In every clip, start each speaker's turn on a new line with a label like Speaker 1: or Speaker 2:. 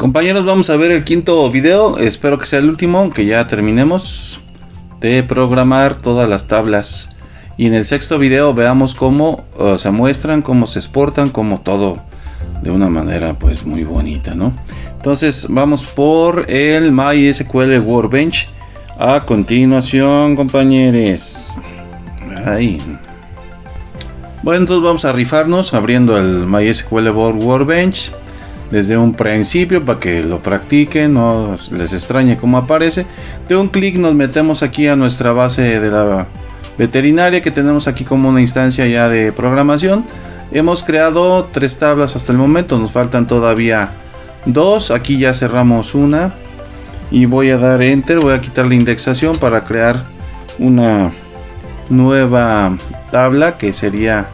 Speaker 1: Compañeros, vamos a ver el quinto video, espero que sea el último, que ya terminemos de programar todas las tablas. Y en el sexto video veamos cómo se muestran, cómo se exportan, cómo todo de una manera pues muy bonita, ¿no? Entonces vamos por el MySQL Workbench a continuación, compañeros. Ahí. Bueno, entonces vamos a rifarnos abriendo el MySQL Workbench desde un principio para que lo practiquen, no les extrañe cómo aparece. De un clic nos metemos aquí a nuestra base de la veterinaria, que tenemos aquí como una instancia ya de programación. Hemos creado 3 tablas hasta el momento, nos faltan todavía 2. Aquí ya cerramos una y voy a dar enter, voy a quitar la indexación para crear una nueva tabla que sería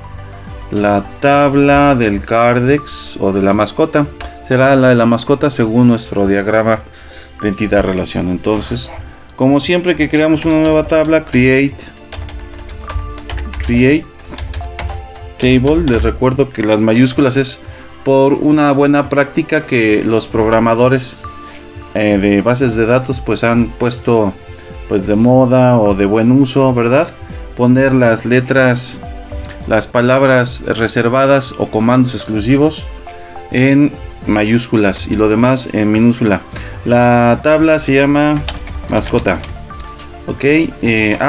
Speaker 1: la tabla del Cardex o de la mascota. Será la de la mascota según nuestro diagrama de entidad relación. Entonces, como siempre que creamos una nueva tabla, create table. Les recuerdo que las mayúsculas es por una buena práctica que los programadores de bases de datos pues han puesto pues de moda o de buen uso, ¿verdad? Poner las letras, las palabras reservadas o comandos exclusivos en mayúsculas y lo demás en minúscula. La tabla se llama mascota. Ok,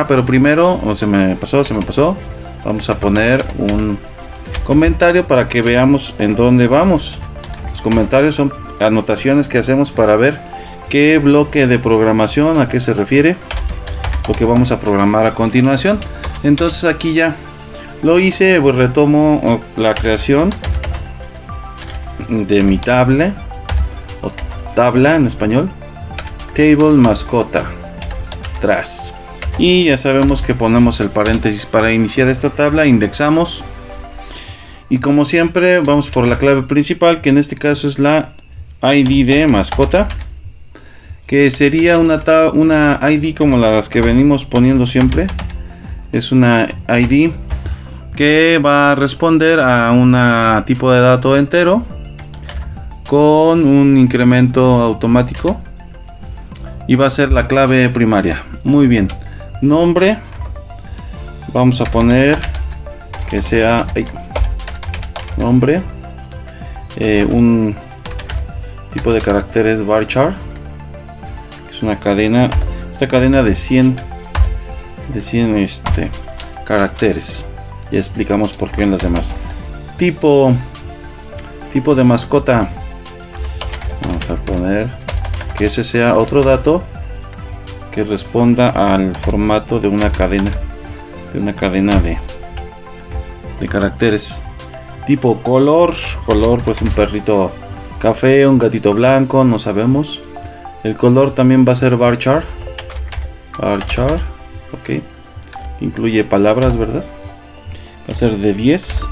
Speaker 1: pero primero, se me pasó. Vamos a poner un comentario para que veamos en dónde vamos. Los comentarios son anotaciones que hacemos para ver qué bloque de programación, a qué se refiere lo que vamos a programar a continuación. Entonces aquí ya lo hice, pues retomo la creación de mi tabla, o tabla en español, table mascota tras, y ya sabemos que ponemos el paréntesis para iniciar esta tabla, indexamos y como siempre vamos por la clave principal, que en este caso es la ID de mascota, que sería una ID como las que venimos poniendo siempre. Es una ID que va a responder a un tipo de dato entero con un incremento automático y va a ser la clave primaria. Muy bien. Nombre, vamos a poner que sea nombre, un tipo de caracteres varchar, que es una cadena, esta cadena de 100 caracteres. Ya explicamos por qué en las demás. Tipo de mascota, vamos a poner que ese sea otro dato que responda al formato de una cadena de caracteres. Tipo color pues un perrito café, un gatito blanco, no sabemos. El color también va a ser varchar, ok, incluye palabras, ¿verdad? Va a ser de 10,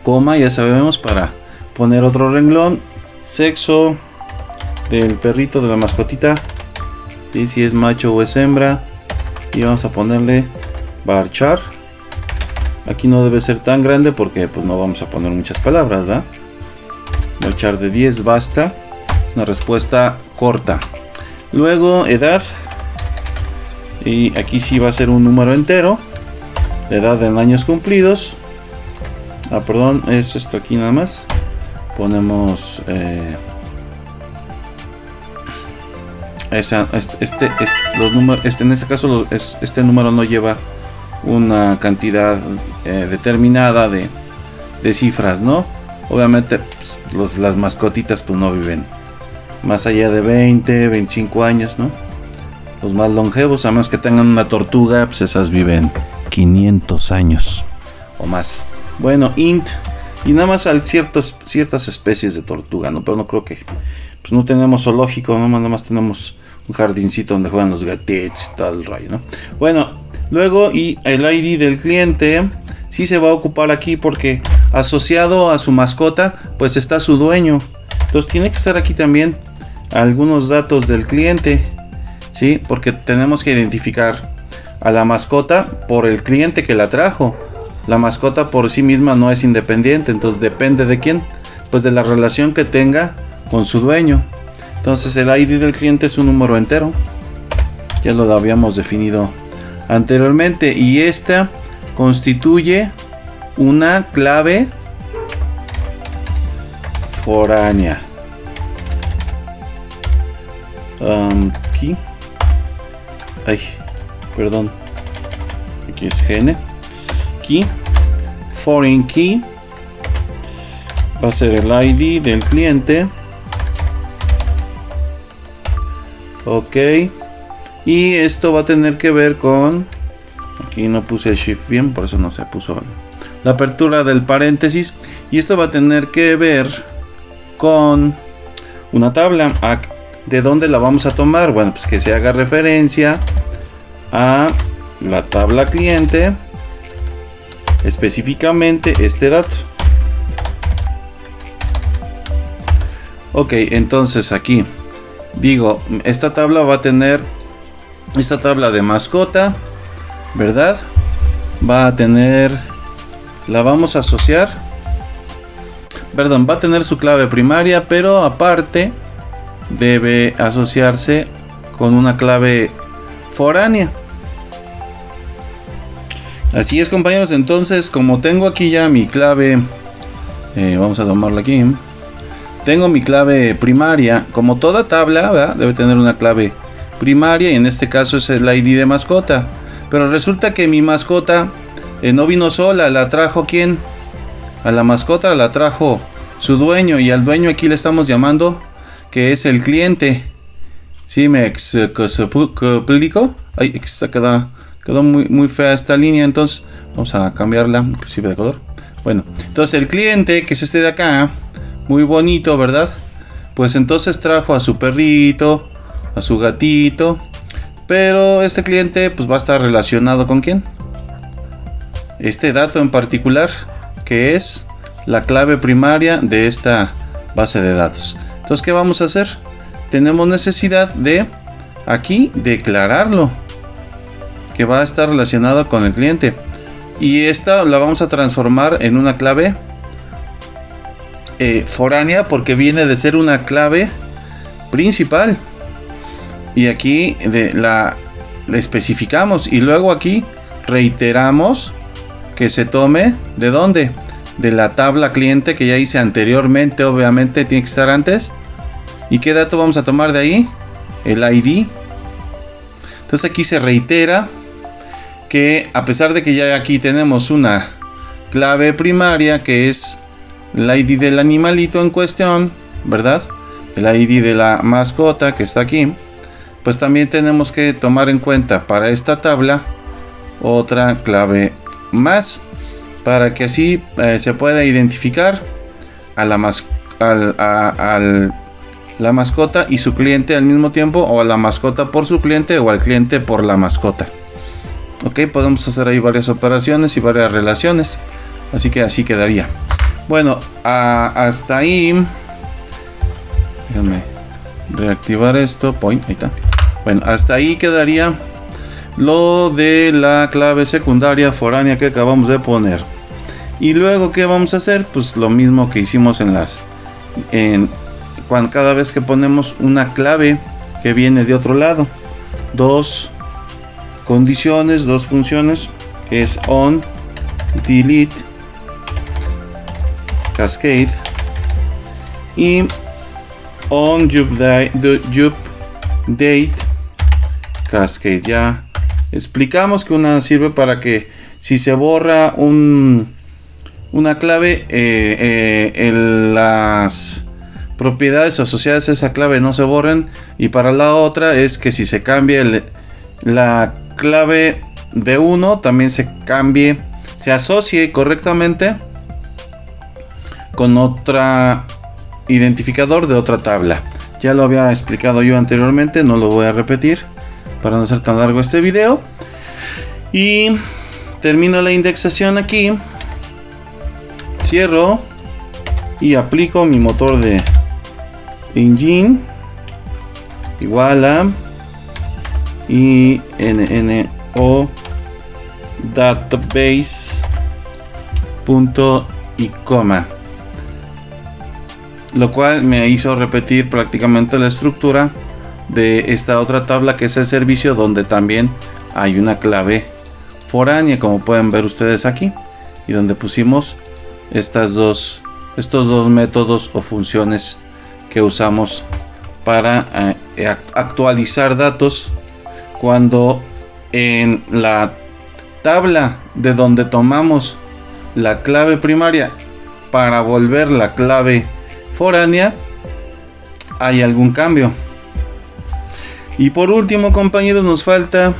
Speaker 1: coma, ya sabemos, para poner otro renglón. Sexo del perrito, de la mascotita, ¿sí? Si es macho o es hembra, y vamos a ponerle varchar. Aquí no debe ser tan grande porque pues no vamos a poner muchas palabras, ¿verdad? Varchar de 10 basta, una respuesta corta. Luego edad, y aquí sí va a ser un número entero. Edad en años cumplidos. Perdón, es esto aquí nada más. Ponemos los números. En este caso este número no lleva una cantidad determinada de cifras, ¿no? Obviamente pues, las mascotitas pues no viven más allá de 20, 25 años, ¿no? Los más longevos, a menos que tengan una tortuga, pues esas viven 500 años o más. Bueno, int, y nada más a ciertas especies de tortuga, ¿no? Pero no creo que, pues no tenemos zoológico, ¿no? Nada más tenemos un jardincito donde juegan los gatitos y tal rayo, ¿no? Bueno, luego, y el ID del cliente sí se va a ocupar aquí porque asociado a su mascota pues está su dueño. Entonces tiene que estar aquí también algunos datos del cliente, ¿sí? Porque tenemos que identificar a la mascota por el cliente que la trajo. La mascota por sí misma no es independiente, entonces depende de quién, pues de la relación que tenga con su dueño. Entonces el ID del cliente es un número entero, ya lo habíamos definido anteriormente, y esta constituye una clave foránea. Aquí, perdón, aquí es GN, aquí foreign key va a ser el ID del cliente. Ok, y esto va a tener que ver con, aquí no puse el shift bien, por eso no se puso la apertura del paréntesis, y esto va a tener que ver con una tabla. ¿De dónde la vamos a tomar? Bueno, pues que se haga referencia a la tabla cliente, específicamente este dato. Ok, entonces aquí digo, esta tabla va a tener esta tabla de mascota, ¿verdad? Va a tener, la vamos a asociar, perdón, va a tener su clave primaria, pero aparte debe asociarse con una clave foránea. Así es, compañeros. Entonces, como tengo aquí ya mi clave, vamos a tomarla aquí. Tengo mi clave primaria. Como toda tabla, ¿verdad?, debe tener una clave primaria, y en este caso es el ID de mascota. Pero resulta que mi mascota no vino sola, la trajo ¿quién? A la mascota la trajo su dueño, y al dueño aquí le estamos llamando que es el cliente. ¿Sí me explico? Ay, quedó muy fea esta línea, entonces vamos a cambiarla, inclusive de color. Bueno, entonces el cliente, que es este de acá, muy bonito, ¿verdad? Pues entonces trajo a su perrito, a su gatito, pero este cliente pues va a estar relacionado ¿con quién? Este dato en particular, que es la clave primaria de esta base de datos. Entonces, ¿qué vamos a hacer? Tenemos necesidad de aquí declararlo, que va a estar relacionado con el cliente, y esta la vamos a transformar en una clave foránea, porque viene de ser una clave principal, y aquí la especificamos, y luego aquí reiteramos que se tome ¿de dónde? De la tabla cliente que ya hice anteriormente, obviamente tiene que estar antes. ¿Y qué dato vamos a tomar de ahí? El ID. Entonces aquí se reitera que, a pesar de que ya aquí tenemos una clave primaria, que es el ID del animalito en cuestión, ¿verdad? El ID de la mascota que está aquí, pues también tenemos que tomar en cuenta para esta tabla otra clave más, para que así se pueda identificar a la mascota y su cliente al mismo tiempo, o a la mascota por su cliente, o al cliente por la mascota. Ok, podemos hacer ahí varias operaciones y varias relaciones, así que así quedaría. Bueno, hasta ahí. Déjame reactivar esto. Ahí está. Bueno, hasta ahí quedaría lo de la clave secundaria foránea que acabamos de poner. Y luego, ¿qué vamos a hacer? Pues lo mismo que hicimos cada vez que ponemos una clave que viene de otro lado. Dos condiciones, dos funciones, que es on, delete, cascade, y on date cascade. Ya explicamos que una sirve para que si se borra una clave, las propiedades asociadas a esa clave no se borren, y para la otra es que si se cambia la clave de uno, también se asocie correctamente con otra identificador de otra tabla. Ya lo había explicado yo anteriormente, no lo voy a repetir para no hacer tan largo este video. Y termino la indexación aquí, cierro y aplico mi motor de engine igual a inno database punto y coma. lo cual me hizo repetir prácticamente la estructura de esta otra tabla, que es el servicio, donde también hay una clave foránea, como pueden ver ustedes aquí, y donde pusimos estos dos métodos o funciones que usamos para actualizar datos, cuando en la tabla de donde tomamos la clave primaria para volver la clave foránea hay algún cambio. Y por último, compañeros, nos falta,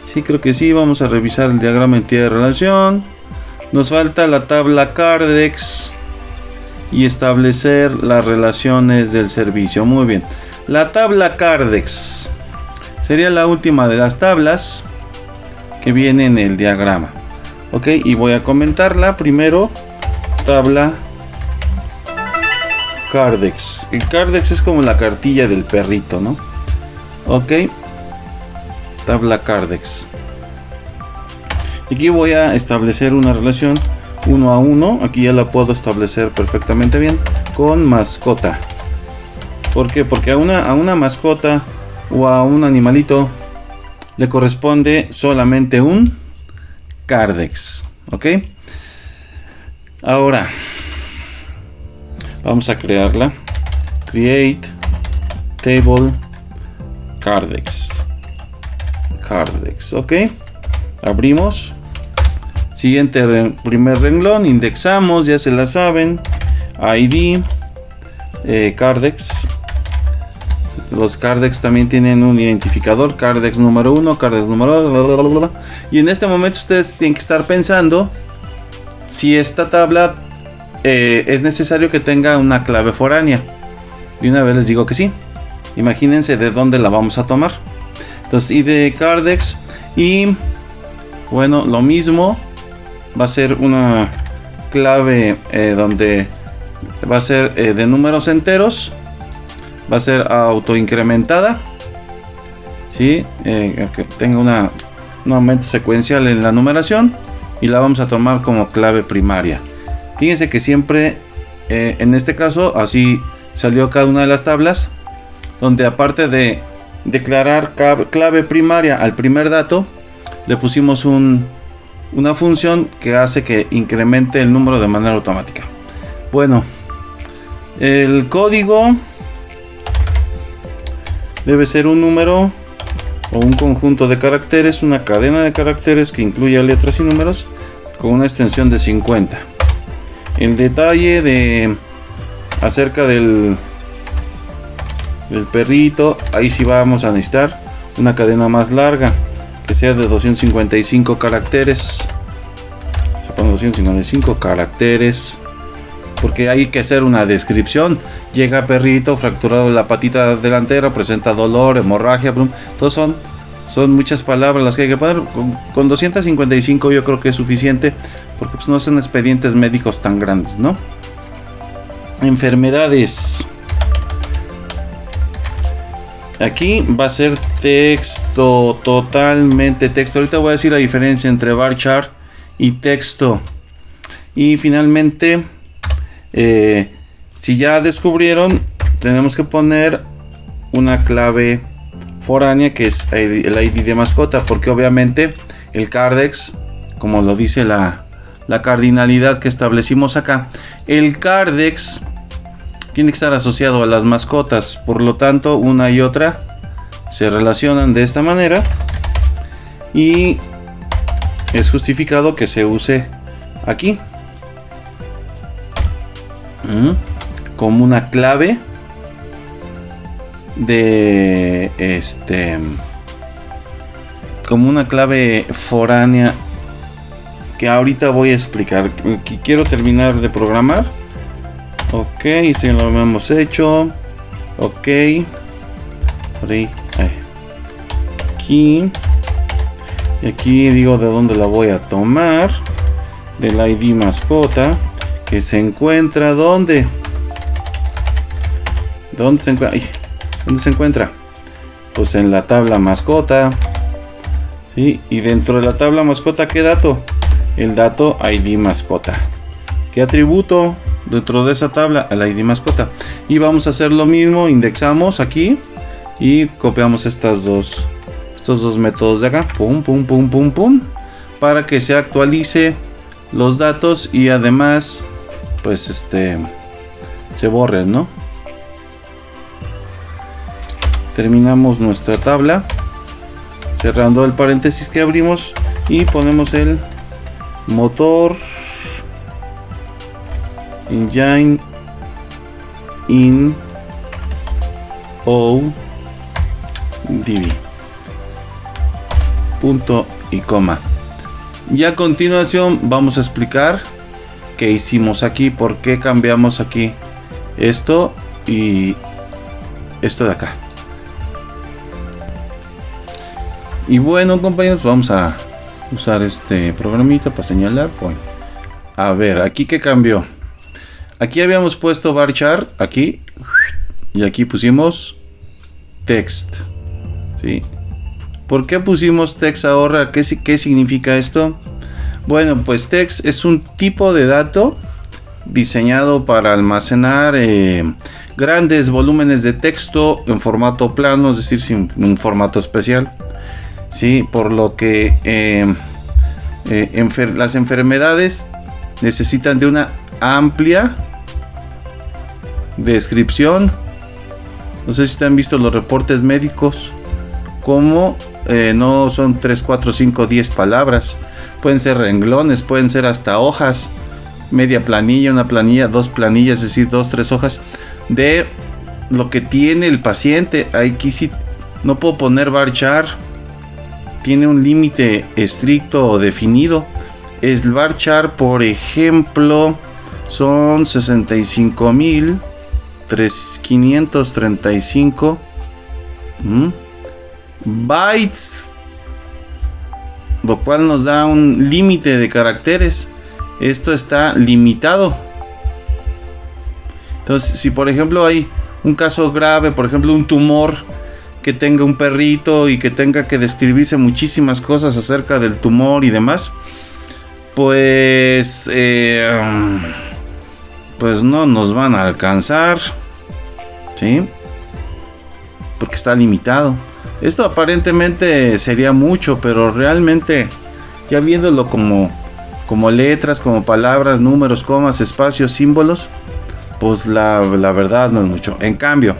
Speaker 1: sí, creo que sí, vamos a revisar el diagrama entidad de relación. Nos falta la tabla Cardex y establecer las relaciones del servicio. Muy bien, la tabla Cardex sería la última de las tablas que viene en el diagrama. Ok, y voy a comentarla primero. Tabla Cardex. El Cardex es como la cartilla del perrito, ¿no? Ok, tabla Cardex. Aquí voy a establecer una relación 1 a 1. Aquí ya la puedo establecer perfectamente bien con mascota. ¿Por qué? Porque a una mascota o a un animalito le corresponde solamente un Cardex. Ok, ahora vamos a crearla. Create table Cardex. Ok, abrimos. Siguiente primer renglón, indexamos, ya se la saben. ID Cardex. Los Cardex también tienen un identificador, Cardex número 1, Cardex número 2, y en este momento ustedes tienen que estar pensando si esta tabla es necesario que tenga una clave foránea. De una vez les digo que sí. Imagínense de dónde la vamos a tomar. Entonces, ID Cardex, y bueno, lo mismo, va a ser una clave donde va a ser de números enteros. Va a ser autoincrementada, ¿sí? Que tenga un aumento secuencial en la numeración, y la vamos a tomar como clave primaria. Fíjense que siempre en este caso así salió cada una de las tablas, donde aparte de declarar clave primaria al primer dato, le pusimos una función que hace que incremente el número de manera automática. Bueno, el código debe ser un número o un conjunto de caracteres, una cadena de caracteres que incluya letras y números con una extensión de 50. El detalle acerca del perrito, ahí sí vamos a necesitar una cadena más larga, que sea de 255 caracteres. Se pone 255 caracteres, porque hay que hacer una descripción. Llega perrito fracturado la patita delantera, presenta dolor, hemorragia, todos son muchas palabras las que hay que poner. Con 255 yo creo que es suficiente, porque pues no son expedientes médicos tan grandes, ¿no? Enfermedades. Aquí va a ser texto, totalmente texto. Ahorita voy a decir la diferencia entre varchar y texto. Y finalmente, si ya descubrieron, tenemos que poner una clave foránea, que es el ID de mascota, porque obviamente el Cardex, como lo dice la cardinalidad que establecimos acá, el Cardex tiene que estar asociado a las mascotas. Por lo tanto, una y otra se relacionan de esta manera, y es justificado que se use aquí como una clave como una clave foránea, que ahorita voy a explicar. Quiero terminar de programar. Ok, esto ya lo hemos hecho. Ok, aquí, y aquí digo de dónde la voy a tomar. Del ID mascota, que se encuentra ¿dónde se encuentra? ¿Dónde se encuentra? Pues en la tabla mascota, ¿sí? Y dentro de la tabla mascota, ¿qué dato? El dato ID mascota. ¿Qué atributo? dentro de esa tabla al ID mascota. Y vamos a hacer lo mismo, indexamos aquí y copiamos estos dos métodos de acá, pum, pum, pum, pum, pum, para que se actualice los datos y además pues se borren, ¿no? Terminamos nuestra tabla cerrando el paréntesis que abrimos y ponemos el motor engine in ODB, punto y coma. Y a continuación vamos a explicar qué hicimos aquí, por qué cambiamos aquí esto y esto de acá. Y bueno, compañeros, vamos a usar este programita para señalar. Bueno, a ver, aquí qué cambió. Aquí habíamos puesto varchar aquí y aquí pusimos text, ¿sí? ¿Por qué pusimos text ahora? ¿Qué significa esto? Bueno, pues text es un tipo de dato diseñado para almacenar grandes volúmenes de texto en formato plano, es decir, sin un formato especial, ¿sí? Por lo que las enfermedades necesitan de una amplia descripción. No sé si ustedes han visto los reportes médicos, como no son 3, 4, 5, 10 palabras, pueden ser renglones, pueden ser hasta hojas, media planilla, una planilla, 2 planillas, es decir, 2, 3 hojas de lo que tiene el paciente. Aquí sí no puedo poner varchar, tiene un límite estricto o definido. El varchar, por ejemplo, son 65.535 bytes, lo cual nos da un límite de caracteres. Esto está limitado. Entonces, si por ejemplo hay un caso grave, por ejemplo un tumor, que tenga un perrito y que tenga que describirse muchísimas cosas acerca del tumor y demás, pues no nos van a alcanzar, ¿sí? Porque está limitado. Esto aparentemente sería mucho, pero realmente, ya viéndolo como letras, como palabras, números, comas, espacios, símbolos, pues la verdad no es mucho. En cambio,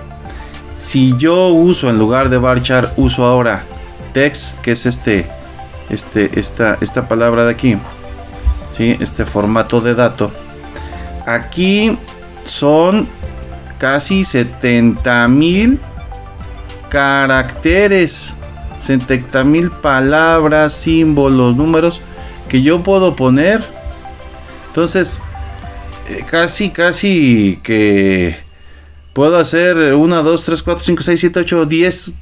Speaker 1: si yo uso, en lugar de varchar, uso ahora text, que es esta palabra de aquí, ¿sí? Este formato de dato, aquí son casi 70,000 caracteres, 70,000 palabras, símbolos, números que yo puedo poner. Entonces casi que puedo hacer 1, 2, 3, 4, 5, 6, 7, 8, 10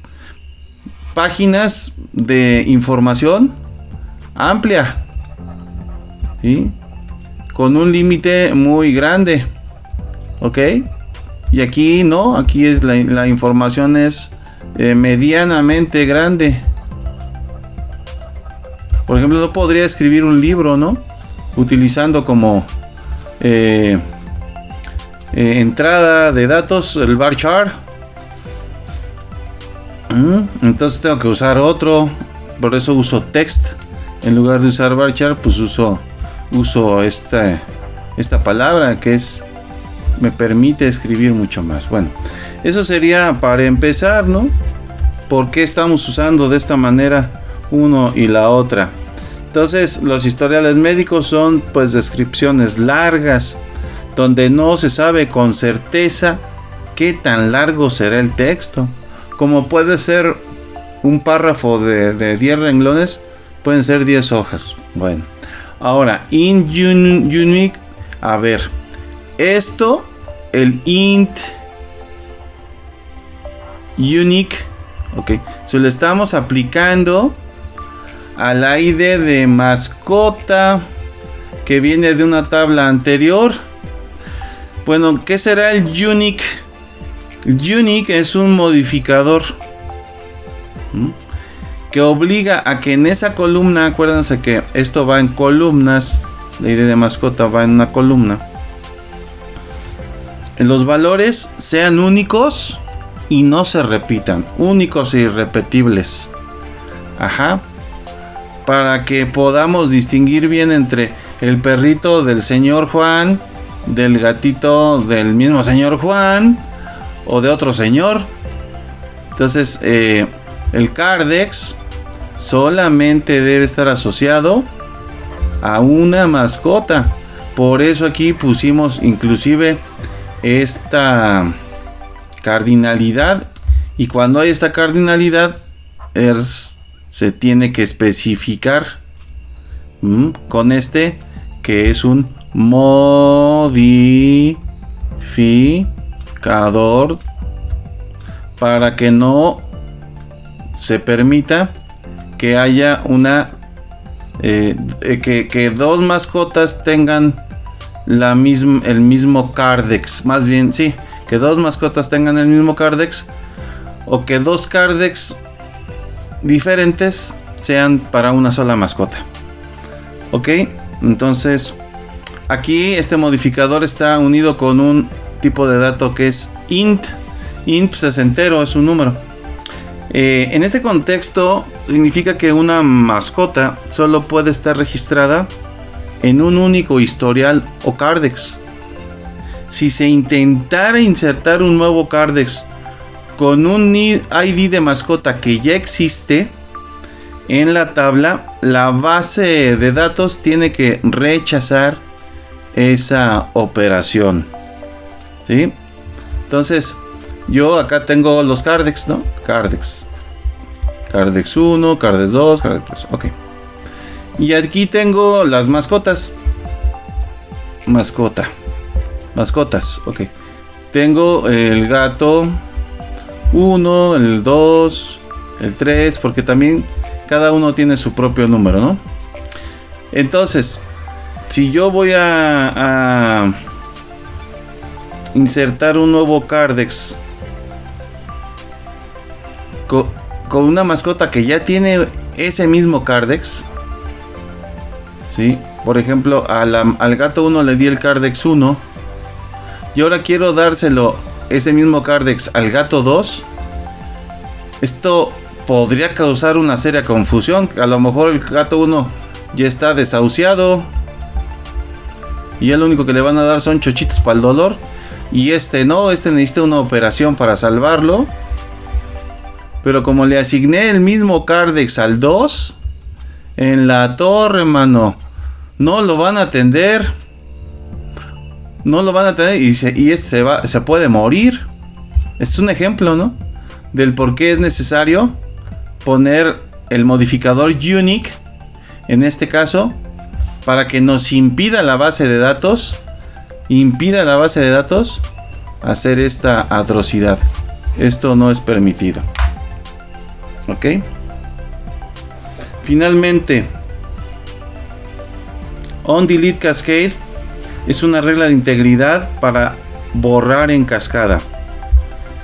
Speaker 1: páginas de información amplia, ¿sí? Con un límite muy grande, ¿ok? Y aquí no, aquí es la información es medianamente grande. Por ejemplo, no podría escribir un libro, ¿no? Utilizando como entrada de datos el varchar. Entonces tengo que usar otro, por eso uso text en lugar de usar varchar. Pues uso esta palabra que me permite escribir mucho más. Bueno, eso sería para empezar, ¿no? ¿Por qué estamos usando de esta manera uno y la otra? Entonces, los historiales médicos son pues descripciones largas, donde no se sabe con certeza qué tan largo será el texto. Como puede ser un párrafo de 10 renglones, pueden ser 10 hojas. Bueno, ahora, int unique, a ver, esto, el int unique, ok, se lo estamos aplicando al ID de mascota que viene de una tabla anterior. Bueno, ¿qué será el unique? El unique es un modificador que obliga a que en esa columna, acuérdense que esto va en columnas, la ID de mascota va en una columna. los valores sean únicos y no se repitan, únicos e irrepetibles. Ajá. Para que podamos distinguir bien entre el perrito del señor Juan, del gatito del mismo señor Juan o de otro señor. Entonces el Cardex solamente debe estar asociado a una mascota. Por eso aquí pusimos inclusive esta cardinalidad, y cuando hay esta cardinalidad se tiene que especificar con este, que es un modificador, para que no se permita que haya una que dos mascotas tengan el mismo Cardex. Más bien, sí, que dos mascotas tengan el mismo Cardex, o que dos Cardex diferentes sean para una sola mascota. Ok, entonces aquí este modificador está unido con un tipo de dato que es int. Int pues es entero, es un número. En este contexto significa que una mascota solo puede estar registrada en un único historial o Cardex. Si se intentara insertar un nuevo Cardex con un ID de mascota que ya existe en la tabla, la base de datos tiene que rechazar esa operación. ¿Sí? Entonces, yo acá tengo los Cardex, ¿no? Cardex 1, Cardex 2, Cardex 3. Ok. Y aquí tengo las mascotas. Mascotas, ok. Tengo el gato 1, el 2, el 3, porque también cada uno tiene su propio número, ¿no? Entonces, si yo voy a insertar un nuevo Cardex con una mascota que ya tiene ese mismo Cardex, ¿sí? Por ejemplo, al gato 1 le di el Cardex 1 y ahora quiero dárselo ese mismo Cardex al gato 2. Esto podría causar una seria confusión. A lo mejor el gato 1 ya está desahuciado y ya lo único que le van a dar son chochitos para el dolor, y este no, este necesita una operación para salvarlo. Pero como le asigné el mismo Cardex al 2, en la torre, mano, no lo van a atender. No lo van a atender y se puede morir. Es un ejemplo, ¿no? Del por qué es necesario poner el modificador unique, en este caso, para que nos impida la base de datos hacer esta atrocidad. Esto no es permitido. Ok. Finalmente, on delete cascade es una regla de integridad para borrar en cascada.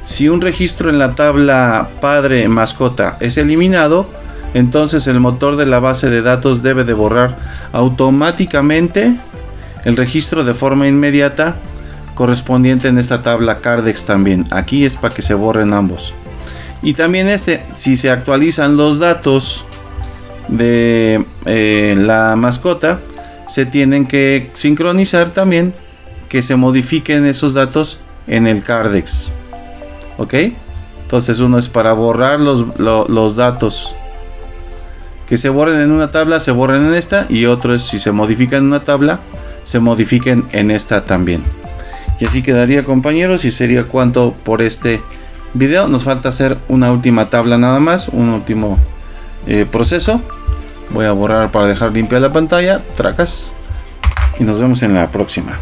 Speaker 1: Si un registro en la tabla padre mascota es eliminado, entonces el motor de la base de datos debe de borrar automáticamente el registro de forma inmediata correspondiente en esta tabla Cardex también. Aquí es para que se borren ambos. Y también si se actualizan los datos de la mascota, se tienen que sincronizar también, que se modifiquen esos datos en el Cardex. ¿Ok? Entonces uno es para borrar los datos que se borren en una tabla, se borren en esta, y otro es si se modifican en una tabla, se modifiquen en esta también. Y así quedaría, compañeros, y sería cuanto por este video. Nos falta hacer una última tabla nada más, un último proceso. Voy a borrar para dejar limpia la pantalla, tracas, y nos vemos en la próxima.